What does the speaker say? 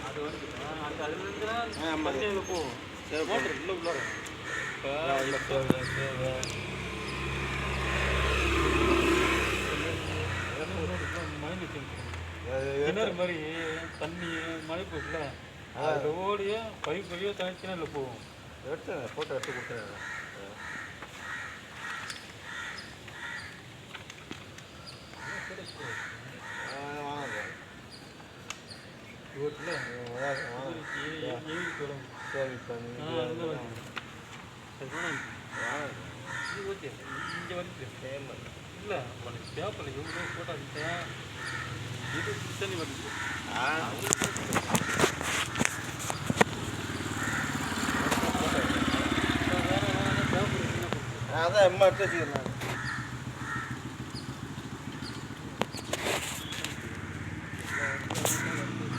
அது வந்து அதுலேருந்து மத்தியில் போகும் மோட்ரு இல்லை உள்ளார கிணறு மாதிரி தண்ணி மழை போச்சுல அது ஓடிய பைப் வழியோ தனிச்சுன்னா இல்லை போகும் எடுத்து ஃபோட்டோ எடுத்து கொடுத்துருங்க வீட்டில் ஓகே இங்கே வந்து இல்லை உனக்கு பேப்பரில் எவ்வளோ ஃபோட்டோ அடித்தேன் இது தண்ணி வருது அதான் எம்மா எடுத்து வச்சுக்கிறேன்